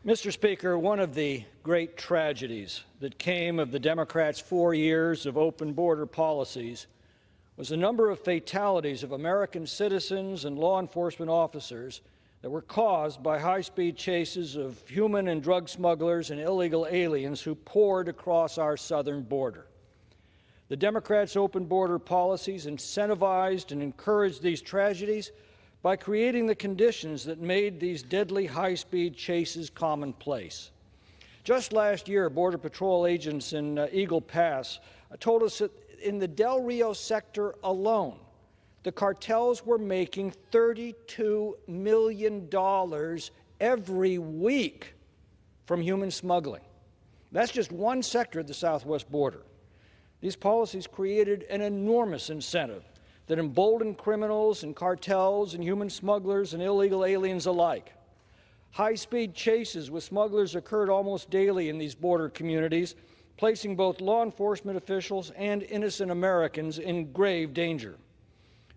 Mr. Speaker, one of the great tragedies that came of the Democrats' 4 years of open border policies was the number of fatalities of American citizens and law enforcement officers that were caused by high-speed chases of human and drug smugglers and illegal aliens who poured across our southern border. The Democrats' open border policies incentivized and encouraged these tragedies by creating the conditions that made these deadly high-speed chases commonplace. Just last year, Border Patrol agents in Eagle Pass told us that in the Del Rio sector alone, the cartels were making $32 million every week from human smuggling. That's just one sector of the southwest border. These policies created an enormous incentive that emboldened criminals and cartels and human smugglers and illegal aliens alike. High-speed chases with smugglers occurred almost daily in these border communities, placing both law enforcement officials and innocent Americans in grave danger.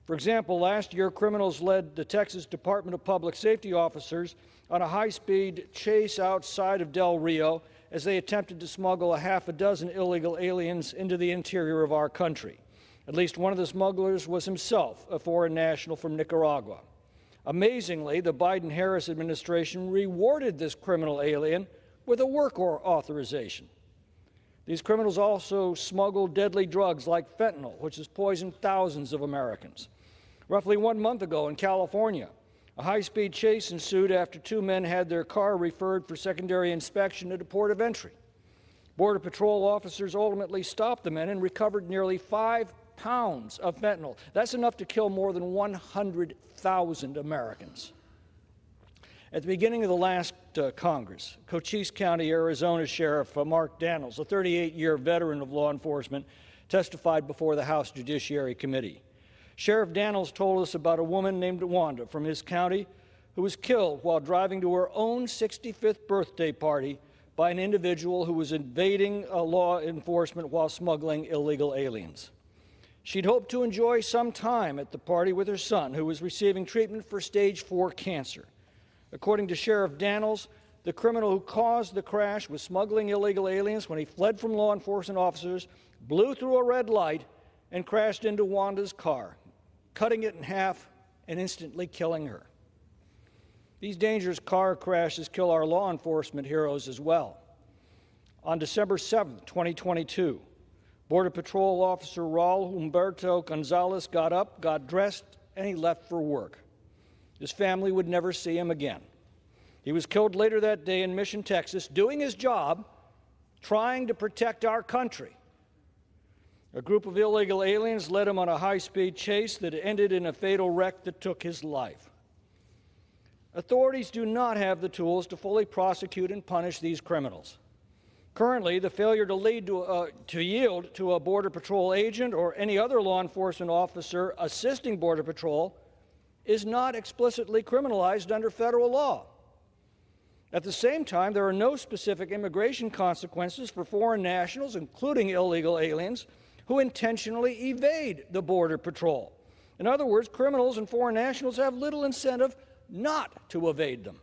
For example, last year, criminals led the Texas Department of Public Safety officers on a high-speed chase outside of Del Rio as they attempted to smuggle a half a dozen illegal aliens into the interior of our country. At least one of the smugglers was himself a foreign national from Nicaragua. Amazingly, the Biden-Harris administration rewarded this criminal alien with a work authorization. These criminals also smuggled deadly drugs like fentanyl, which has poisoned thousands of Americans. Roughly 1 month ago in California, a high-speed chase ensued after two men had their car referred for secondary inspection at a port of entry. Border Patrol officers ultimately stopped the men and recovered nearly 5 pounds of fentanyl. That's enough to kill more than 100,000 Americans. At the beginning of the last Congress, Cochise County, Arizona Sheriff Mark Daniels, a 38-year veteran of law enforcement, testified before the House Judiciary Committee. Sheriff Daniels told us about a woman named Wanda from his county who was killed while driving to her own 65th birthday party by an individual who was evading law enforcement while smuggling illegal aliens. She'd hoped to enjoy some time at the party with her son, who was receiving treatment for stage 4 cancer. According to Sheriff Daniels, the criminal who caused the crash was smuggling illegal aliens when he fled from law enforcement officers, blew through a red light, and crashed into Wanda's car, cutting it in half and instantly killing her. These dangerous car crashes kill our law enforcement heroes as well. On December 7, 2022, Border Patrol officer Raul Gonzalez got up, got dressed, and he left for work. His family would never see him again. He was killed later that day in Mission, Texas, doing his job, trying to protect our country. A group of illegal aliens led him on a high-speed chase that ended in a fatal wreck that took his life. Authorities do not have the tools to fully prosecute and punish these criminals. Currently, the failure to yield to a Border Patrol agent or any other law enforcement officer assisting Border Patrol is not explicitly criminalized under federal law. At the same time, there are no specific immigration consequences for foreign nationals, including illegal aliens, who intentionally evade the Border Patrol. In other words, criminals and foreign nationals have little incentive not to evade them.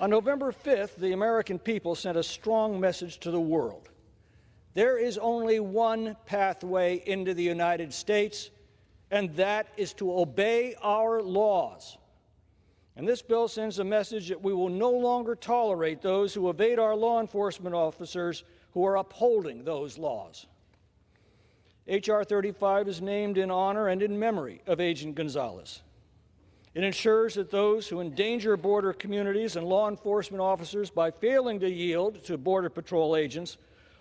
On November 5th, the American people sent a strong message to the world. There is only one pathway into the United States, and that is to obey our laws. And this bill sends a message that we will no longer tolerate those who evade our law enforcement officers who are upholding those laws. H.R. 35 is named in honor and in memory of Agent Gonzalez. It ensures that those who endanger border communities and law enforcement officers by failing to yield to Border Patrol agents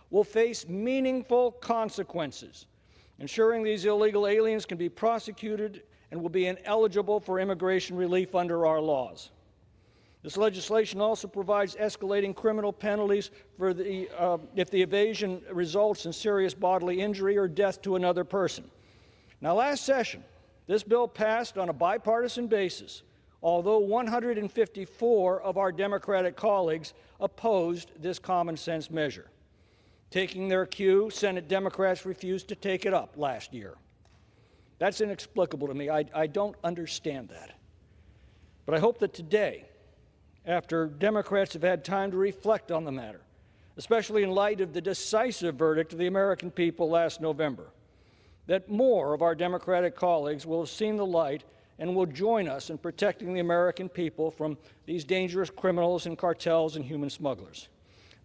will face meaningful consequences, ensuring these illegal aliens can be prosecuted and will be ineligible for immigration relief under our laws. This legislation also provides escalating criminal penalties for if the evasion results in serious bodily injury or death to another person. Now, last session, this bill passed on a bipartisan basis, although 154 of our Democratic colleagues opposed this common-sense measure. Taking their cue, Senate Democrats refused to take it up last year. That's inexplicable to me. I don't understand that. But I hope that today, after Democrats have had time to reflect on the matter, especially in light of the decisive verdict of the American people last November, that more of our Democratic colleagues will have seen the light and will join us in protecting the American people from these dangerous criminals and cartels and human smugglers.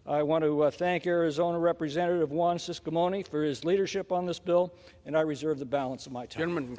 I want to thank Arizona Representative Juan Ciscomoni for his leadership on this bill, and I reserve the balance of my time.